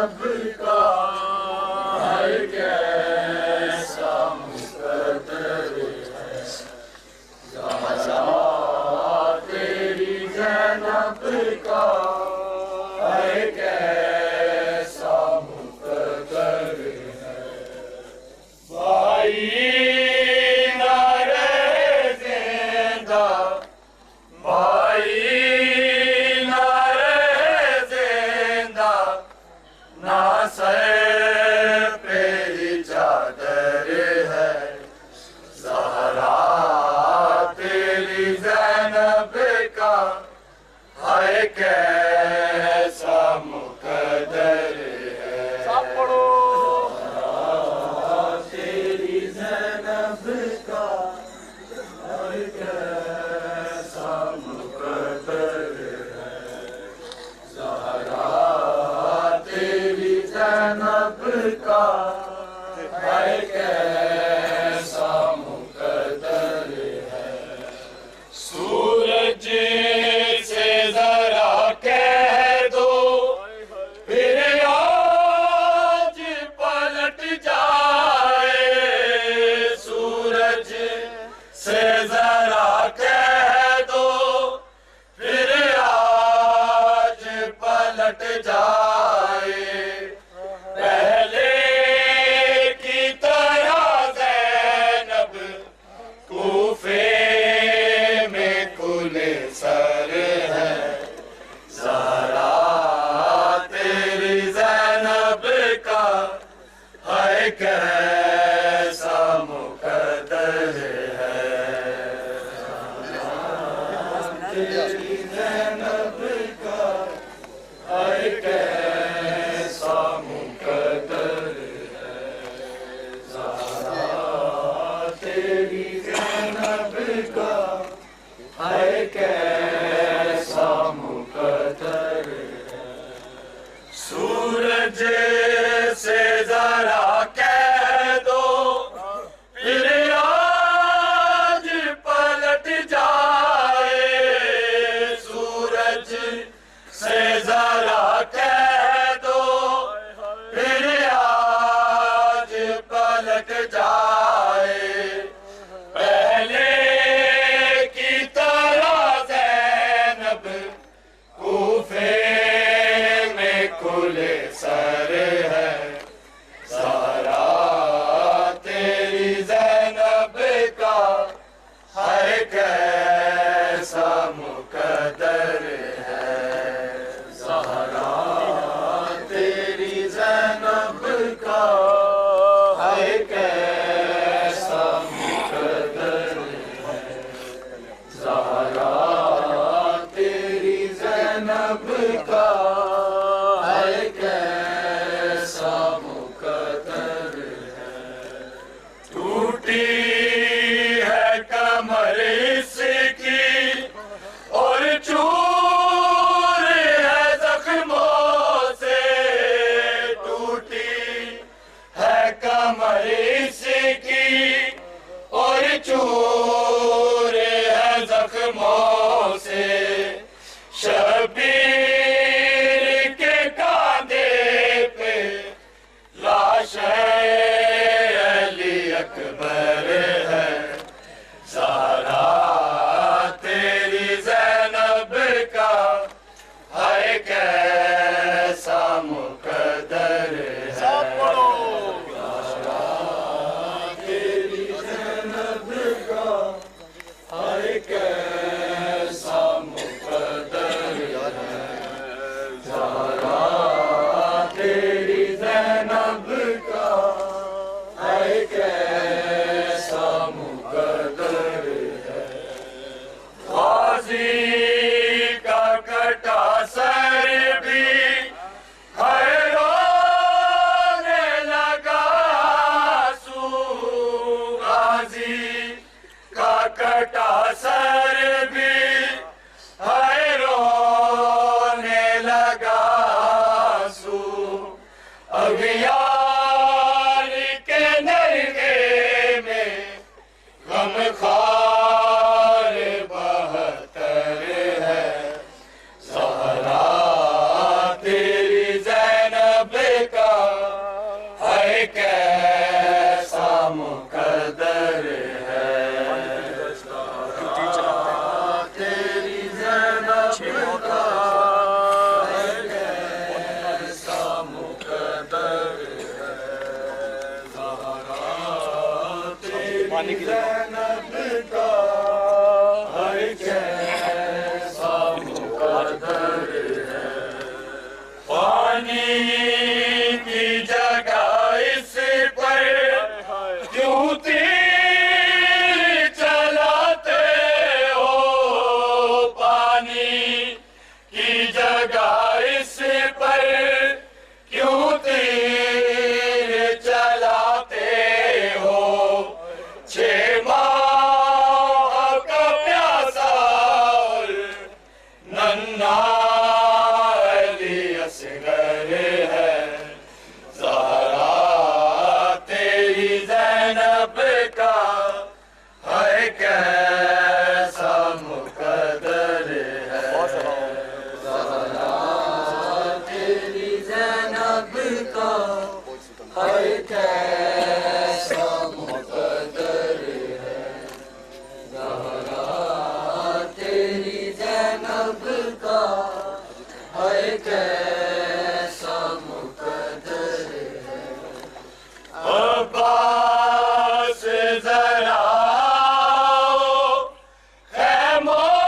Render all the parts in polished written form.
जैनब का है कैसा मुकद्दर है, ज़हरा तेरी जैनब का है कैसा मुकद्दर है। भाई ना रहे ज़िंदा, भाई ना रहे ज़िंदा, ना सर पे ही चादर है, ज़हरा तेरी ज़ैनब का है कैसा मुकद्दर है। सब पढ़ो। ज़हरा तेरी ज़ैनब का है कैसा मुकद्दर है, ज़हरा तेरी ज़ैनब का है कैसा मुकद्दर है। सूरज से जरा कह दो फिर आज पलट जाए, सूरज से जरा कह दो फिर आज पलट जाए, पहले की तरह ज़ैनब कूफे में खुले सर है, ज़हरा तेरी ज़ैनब का है कैसा मुकद्दर है, तेरी ज़ैनब का है कैसा मुकद्दर है, ज़हरा तेरी ज़ैनब का है कैसा मुकद्दर है। सूरज से जरा कह दो फिर आज पलट जाए, सूरज से जरा कह दो फिर आज पलट जाए, पहले की तरह ज़ैनब कूफे में खुले सर है, ज़हरा तेरी ज़ैनब का है कैसा मुकद्दर है, ज़हरा तेरी ज़ैनब का है कैसा मुकद्दर है, ज़हरा तेरी ज़ैनब का है कैसा मुकद्दर है। टूटी है कमर इसकी और चूर है जख्मों से, टूटी है कमर इसकी और चूर है जख्मों से, शबीर के कांधे पे लाश अली अकबर है, ज़हरा तेरी ज़ैनब का है कैसा मुकद्दर है, ज़हरा तेरी ज़ैनब का है कैसा मुकद्दर है, ज़हरा तेरी ज़ैनब का है कैसा मुकद्दर है। गाज़ी का कटा सर भी है रोने लगा आंसू, गाज़ी का कटा सर भी है रोने लगा आंसू, अगियार के नरगे में गमखार बहतर है, ज़हरा तेरी ज़ैनब पानी की ज़ैनब का हाय कैसा मुकद्दर है। पानी की जगह इस पर क्यों तीर चलाते हो। पानी की जगह इस पर क्यों तीर चलाते हो। 6 माह का प्यासा और नन्हा अली असगर है। ज़हरा तेरी ज़ैनब का है कैसा मुकद्दर है। ज़हरा तेरी ज़ैनब का है कैसा मुकद्दर है। ज़हरा तेरी ज़ैनब का है कैसा मुकद्दर है। अब्बास ज़रा खैमों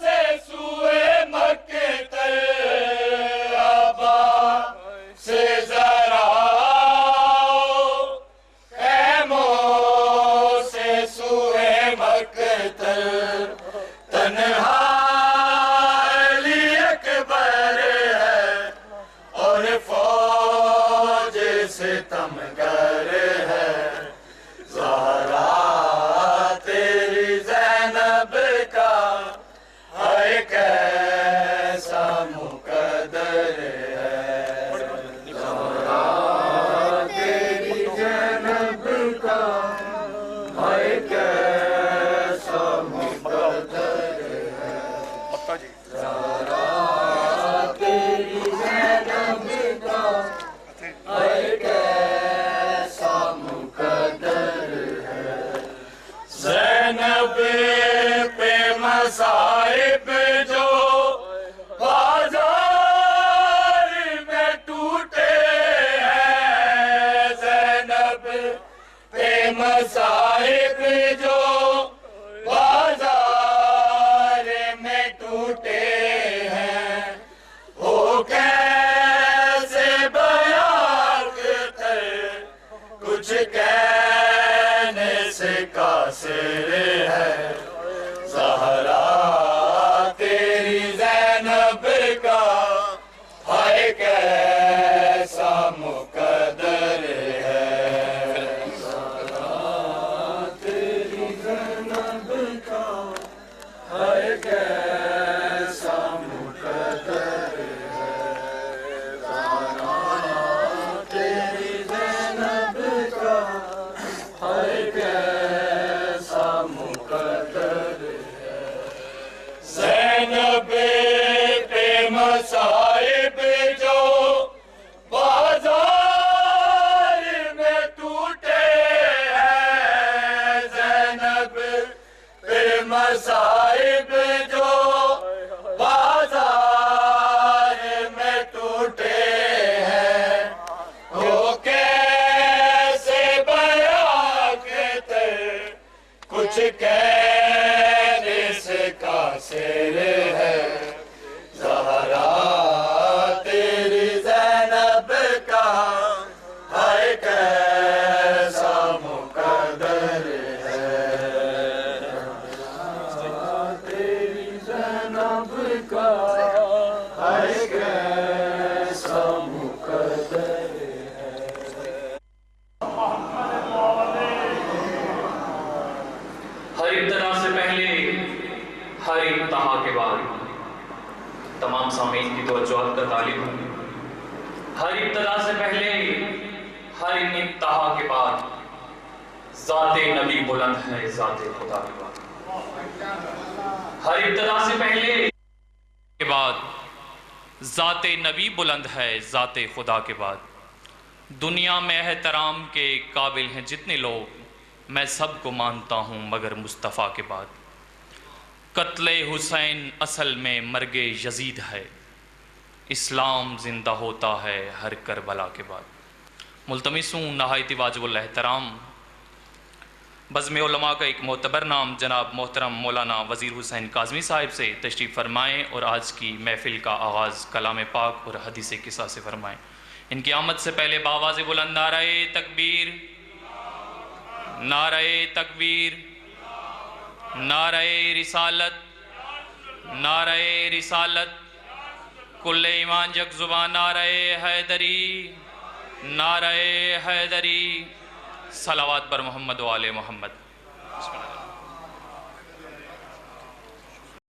से सूए मक्तल। अब्बास ज़रा खैमों से सूए मक्तल। तन्हा अली अकबर है और फौज सितमगर है। ज़हरा तेरी ज़ैनब का है कैसा मुकद्दर है। ज़हरा तेरी ज़ैनब का है कैसा मुकद्दर है। ज़हरा तेरी ज़ैनब का है कैसा मुकद्दर है। ज़ैनब पे मसाइब जो बाज़ार में टूटे हैं। ज़ैनब पे मसाइब जो बाज़ार में टूटे हैं। वो कैसे बयां कर कुछ कहने से कासिर है। ज़हरा तेरी ज़ैनब का है कैसा मुकद्दर है। ज़हरा तेरी ज़ैनब का है कैसा मुकद्दर है। ज़हरा तेरी ज़ैनब का है कैसा मुकद्दर है। ज़ैनब पे मसाइब जो बाज़ार में टूटे हैं। ज़ैनब पे मसाइब जो बाज़ार में टूटे हैं। वो कैसे बयां कर कुछ कहने से कासिर है। ज़हरा तेरी ज़ैनब का है कैसा मुकद्दर है। ज़हरा तेरी ज़ैनब का है कैसा मुकद्दर है। हर इब्तदा से पहले हर इंतहा के बाद तमाम सामीन की तवज्जोहत का तालिब हूँ। हर इब्तदा से पहले हर इंतहा के बाद ज़ाते नबी बुलंद है ज़ाते खुदा के बाद। हर इब्तदा से पहले के बाद ज़ाते नबी बुलंद है ज़ाते खुदा के बाद। दुनिया में एहतराम के काबिल हैं जितने लोग, मैं सबको मानता हूँ मगर मुस्तफ़ा के बाद। कत्ले हुसैन असल में मर्गे यजीद है, इस्लाम ज़िंदा होता है हर करबला के बाद। मुल्तमिस हूँ नहायत वाजिबुल एहतराम बज़्म उलमा का एक मोतबर नाम जनाब मोहतरम मौलाना वज़ीर हुसैन काज़मी साहिब से तशरीफ़ फरमाएँ और आज की महफ़िल का आगाज़ कलाम पाक और हदीस किस्सा से फरमाएँ। इनकी आमद से पहले बावाज़ बुलंद नारे तकबीर, नारे तकबीर, नारे रिसालत, नारे रिसालत, कुल्ले ईमान जग ज़ुबान नारे हैदरी, नारे हैदरी, सलावत पर मोहम्मद व आले मोहम्मद।